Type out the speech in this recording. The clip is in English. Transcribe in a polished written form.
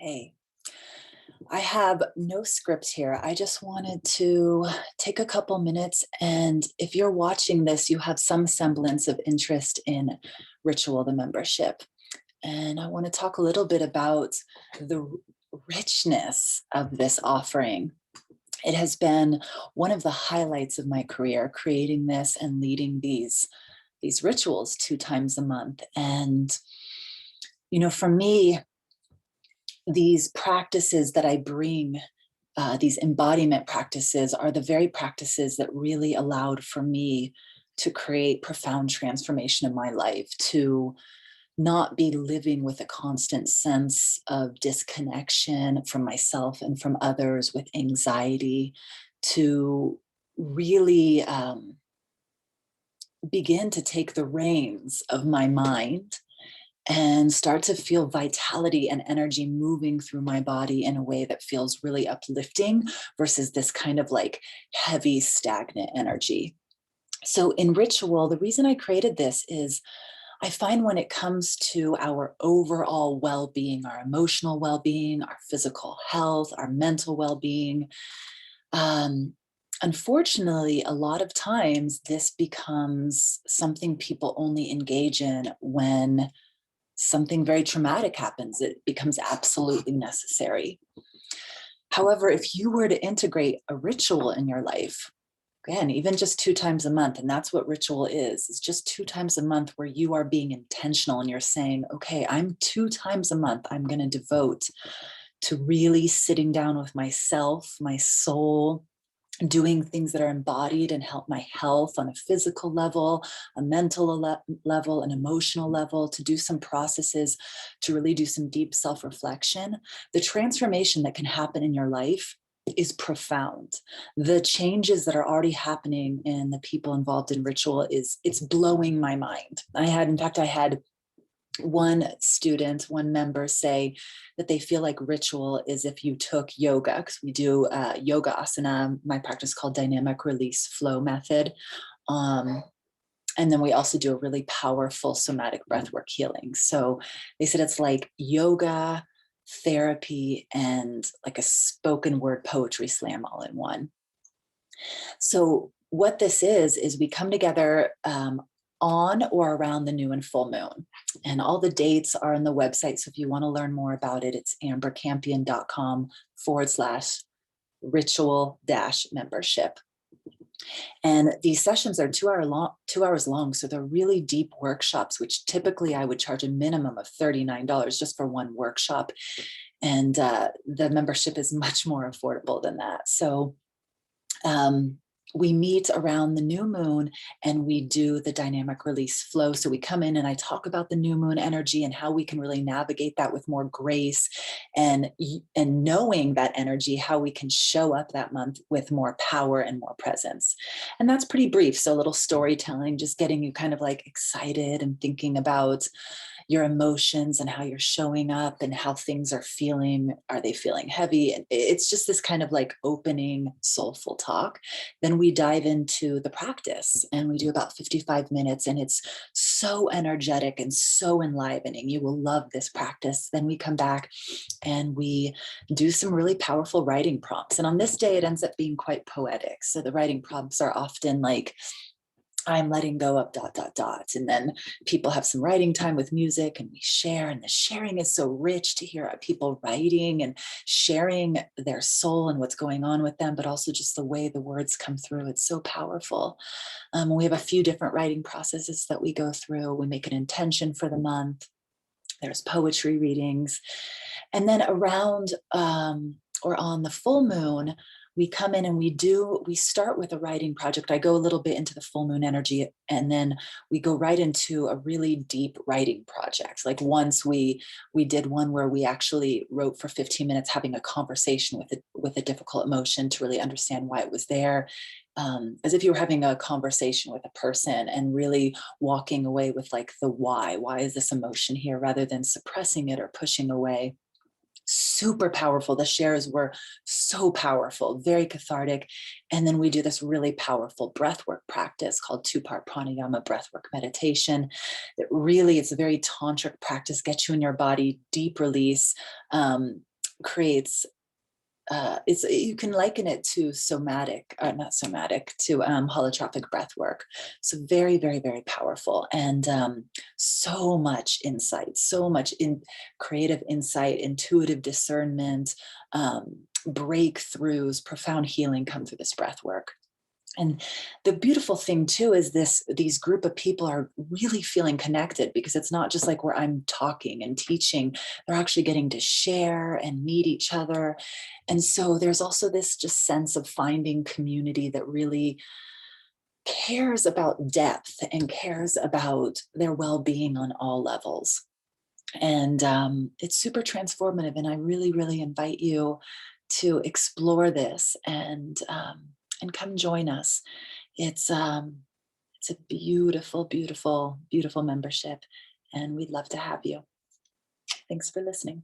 Hey, I have no script here. I just wanted to take a couple minutes. And if you're watching this, you have some semblance of interest in Ritual, the membership. And I want to talk a little bit about the richness of this offering. It has been one of the highlights of my career, creating this and leading these rituals 2 times a month. And, for me, these practices that I bring, these embodiment practices, are the very practices that really allowed for me to create profound transformation in my life, to not be living with a constant sense of disconnection from myself and from others, with anxiety, to really begin to take the reins of my mind and start to feel vitality and energy moving through my body in a way that feels really uplifting versus this kind of like heavy, stagnant energy. So, in Ritual, the reason I created this is I find when it comes to our overall well being, our emotional well being, our physical health, our mental well being, um, unfortunately, a lot of times this becomes something people only engage in when something very traumatic happens. It becomes absolutely necessary. However, if you were to integrate a ritual in your life, again, even just 2 times a month, and that's what Ritual is, it's just 2 times a month where you are being intentional and you're saying, okay, I'm 2 times a month, I'm going to devote to really sitting down with myself, my soul, doing things that are embodied and help my health on a physical level, a mental level, an emotional level, to do some processes, to really do some deep self-reflection. The transformation that can happen in your life is profound. The changes that are already happening in the people involved in Ritual it's blowing my mind. I had one member say that they feel like Ritual is if you took yoga, because we do yoga asana, my practice called dynamic release flow method. Um, and then we also do a really powerful somatic breathwork healing. So they said it's like yoga, therapy, and like a spoken word poetry slam all in one. So what this is we come together on or around the new and full moon. And all the dates are on the website. So if you want to learn more about it, it's ambercampion.com/ritual membership. And these sessions are 2 hours long. So they're really deep workshops, which typically I would charge a minimum of $39 just for one workshop. And the membership is much more affordable than that. So we meet around the new moon and we do the dynamic release flow. So we come in and I talk about the new moon energy and how we can really navigate that with more grace, and knowing that energy, how we can show up that month with more power and more presence. And that's pretty brief. So a little storytelling, just getting you kind of like excited and thinking about your emotions and how you're showing up and how things are feeling. Are they feeling heavy? And it's just this kind of like opening, soulful talk. Then we dive into the practice and we do about 55 minutes, and it's so energetic and so enlivening. You will love this practice. Then we come back and we do some really powerful writing prompts. And on this day, it ends up being quite poetic. So the writing prompts are often like, I'm letting go of ... And then people have some writing time with music and we share. And the sharing is so rich to hear people writing and sharing their soul and what's going on with them, but also just the way the words come through. It's so powerful. We have a few different writing processes that we go through. We make an intention for the month. There's poetry readings. And then around or on the full moon, we come in and we start with a writing project. I go a little bit into the full moon energy, and then we go right into a really deep writing project. Like once we did one where we actually wrote for 15 minutes, having a conversation with a difficult emotion to really understand why it was there. As if you were having a conversation with a person and really walking away with like the why is this emotion here, rather than suppressing it or pushing away. Super powerful. The shares were so powerful, very cathartic. And then we do this really powerful breathwork practice called 2-part pranayama breathwork meditation. That really, it's a very tantric practice, gets you in your body, deep release. creates it's, you can liken it to somatic, not somatic, to holotropic breath work. So very, very, very powerful, and so much insight, so much in creative insight, intuitive discernment, breakthroughs, profound healing come through this breath work. And the beautiful thing too is these group of people are really feeling connected, because it's not just like where I'm talking and teaching, they're actually getting to share and meet each other. And so there's also this just sense of finding community that really cares about depth and cares about their well-being on all levels. And it's super transformative. And I really, really invite you to explore this, and come join us. It's a beautiful, beautiful, beautiful membership, and we'd love to have you. Thanks for listening.